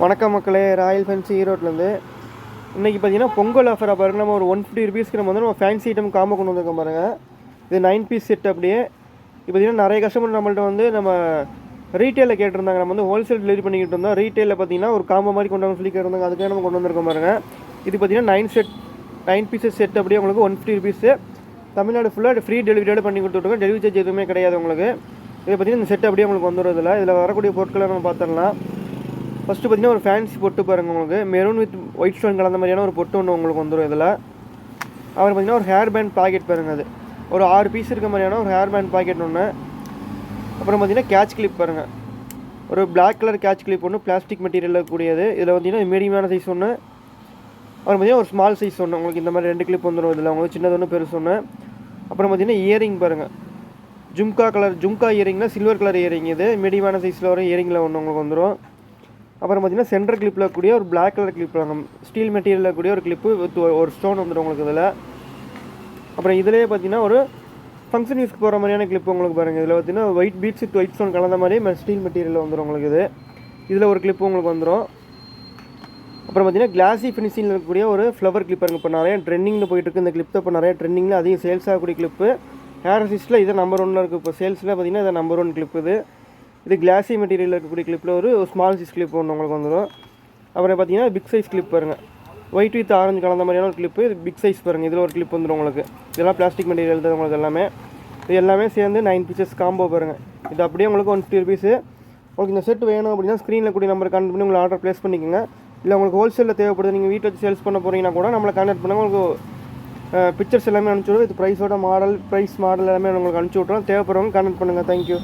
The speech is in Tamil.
வணக்கம் மக்களே, ராயல் ஃபேன்சி ஈரோட்லேருந்து. இன்றைக்கி பார்த்தீங்கன்னா பொங்கல் ஆஃபராக பாருங்கள். நம்ம ஒரு 150 ருபீஸ்க்கு நம்ம ஃபேன்சி ஐட்டம் காம்போ கொண்டு வந்திருக்கோம் பாருங்கள். இது 9 பீஸ் செட். அப்படியே இப்போ பார்த்தீங்கன்னா நிறைய கஸ்டமர் நம்மள்ட்ட நம்ம ரீட்டெயிலில் கேட்டிருந்தாங்க. நம்ம ஹோல்சேல் டெலிவரி பண்ணிக்கிட்டு இருந்தோம். ரீட்டெயிலில் பார்த்தீங்கன்னா ஒரு காம்போ மாதிரி கொண்டு வந்து சொல்லி கேட்டிருந்தாங்க. அதுக்காக நம்ம கொண்டு வந்திருக்கோம் பாருங்கள். இது பார்த்தீங்கன்னா 9 பீஸஸ் செட். அப்படியே உங்களுக்கு 150 ருபீஸு. தமிழ்நாடு ஃபுல்லாக ஃப்ரீ டெலிவரியோடு பண்ணி கொடுத்துட்ருக்கோம். டெலிவரி சார்ஜ் எதுவுமே கிடையாது உங்களுக்கு. இது பார்த்தீங்கன்னா இந்த செட் அப்படியே உங்களுக்கு வந்துடுறதில்ல. இதில் வரக்கூடிய பொருட்களை நம்ம பார்த்துடலாம். ஃபஸ்ட்டு பார்த்தீங்கன்னா ஒரு ஃபேன்சி பொட்டு பாருங்கள். உங்களுக்கு மெரூன் வித் ஒயிட் ஸ்டோன் கலந்த மாதிரியான ஒரு பொட்டு ஒன்று உங்களுக்கு வந்துடும். இதில் அப்புறம் பார்த்தீங்கன்னா ஒரு ஹேர் பேண்ட் பாக்கெட் பாருங்கள். அது ஒரு 6 பீஸ் இருக்க மாதிரியான ஒரு ஹேர் பேண்ட் பாக்கெட் ஒன்று. அப்புறம் பார்த்தீங்கன்னா கேட்ச் கிளிப் பாருங்கள். ஒரு பிளாக் கலர் கேட்ச் கிளிப் ஒன்று, பிளாஸ்டிக் மெட்டீரியலில் கூடியது. இதில் பார்த்தீங்கன்னா மீடியமான சைஸ் ஒன்று, அப்புறம் பார்த்தீங்கன்னா ஒரு ஸ்மால் சைஸ் ஒன்று. உங்களுக்கு இந்த மாதிரி 2 கிளிப் வந்துடும். இதில் உங்களுக்கு சின்னது ஒன்று, பெருசு ஒன்று. அப்புறம் பார்த்தீங்கன்னா இயரிங் பாருங்கள். ஜும்கா இயரிங்னா சில்வர் கலர் இயரிங். இது மீடியமான சைஸில் வரும் இயரிங்கில் ஒன்று உங்களுக்கு வந்துடும். அப்புறம் பார்த்தீங்கன்னா சென்டர் கிளிப்பில் கூடிய ஒரு பிளாக் கலர் கிளிப் வாங்க, ஸ்டீல் மெட்டீரியலில் கூடிய ஒரு கிளிப்பு வித் ஒரு ஸ்டோன் வந்துடும் உங்களுக்கு இதில். அப்புறம் இதிலே பார்த்தீங்கன்னா ஒரு ஃபங்க்ஷன் யூஸ்க்கு போகிற மாதிரியான கிளிப் உங்களுக்கு பாருங்கள். இதில் பார்த்தீங்கன்னா white beads with white stone கலந்த மாதிரி ஸ்டீல் மெட்டீரியலில் வந்துடும் உங்களுக்கு இது. இதில் ஒரு கிளிப்பு உங்களுக்கு வந்துடும். அப்புறம் பார்த்தீங்கன்னா கிளாஸி ஃபினிஷிங்கில் இருக்கக்கூடிய ஒரு ஃப்ளவர் கிளிப் பாருங்கள். இப்போ நிறைய ட்ரெண்டிங்கில் போயிட்டு இருக்குது இந்த கிளிப். இப்போ நிறைய ட்ரெண்டிங்கில் அதிகம் சேல்ஸ் ஆகக்கூடிய கிளிப்பு. ஹேர் அசிஸ்ட்டில் இது நம்பர் 1 இருக்குது. இப்போ சேல்ஸில் பார்த்தீங்கன்னா இது நம்பர் 1 கிளிப். இது கிளாஸி மெட்டீரியலில் இருக்கக்கூடிய கிளிப்பில் ஒரு ஸ்மால் சைஸ் கிளிப் ஒன்று உங்களுக்கு வந்துடும். அப்புறம் பார்த்தீங்கன்னா பிக் சைஸ் கிளிப் பாருங்கள். ஒயிட் வித் ஆரஞ்சு கலந்த மாதிரியான ஒரு கிளிப்பு. இது பிக் சைஸ் பாருங்கள். இதில் ஒரு கிளிப் வந்துடும் உங்களுக்கு. இதெல்லாம் பிளாஸ்டிக் மெட்டீரியல் தான் உங்களுக்கு எல்லாமே. இது எல்லாமே சேர்ந்து 9 பீசஸ் காம்போ பாருங்கள். இது அப்படியே உங்களுக்கு 150 ருபீஸு. உங்களுக்கு இந்த செட் வேணும் அப்படின்னா ஸ்க்ரீனில் கூடிய நம்பர் கான்டெக்ட் பண்ணி உங்களுக்கு ஆர்டர் ப்ளேஸ் பண்ணிக்கோங்க. இல்லை உங்களுக்கு ஹோல்சேலில் தேவைப்படுது, நீங்கள் வீட்டில் வச்சு சேல்ஸ் பண்ண போகிறீங்கன்னா கூட நம்மளை கான்டெக்ட் பண்ணுங்கள். உங்களுக்கு பிக்சர்ஸ் எல்லாமே அனுப்பிச்சி விடுவோம். இது ப்ரைஸோட மாடல் எல்லாமே உங்களுக்கு அனுப்பிச்சி விட்றோம். தேவைப்படுறவங்க கான்டெக்ட் பண்ணுங்கள். தேங்க்யூ.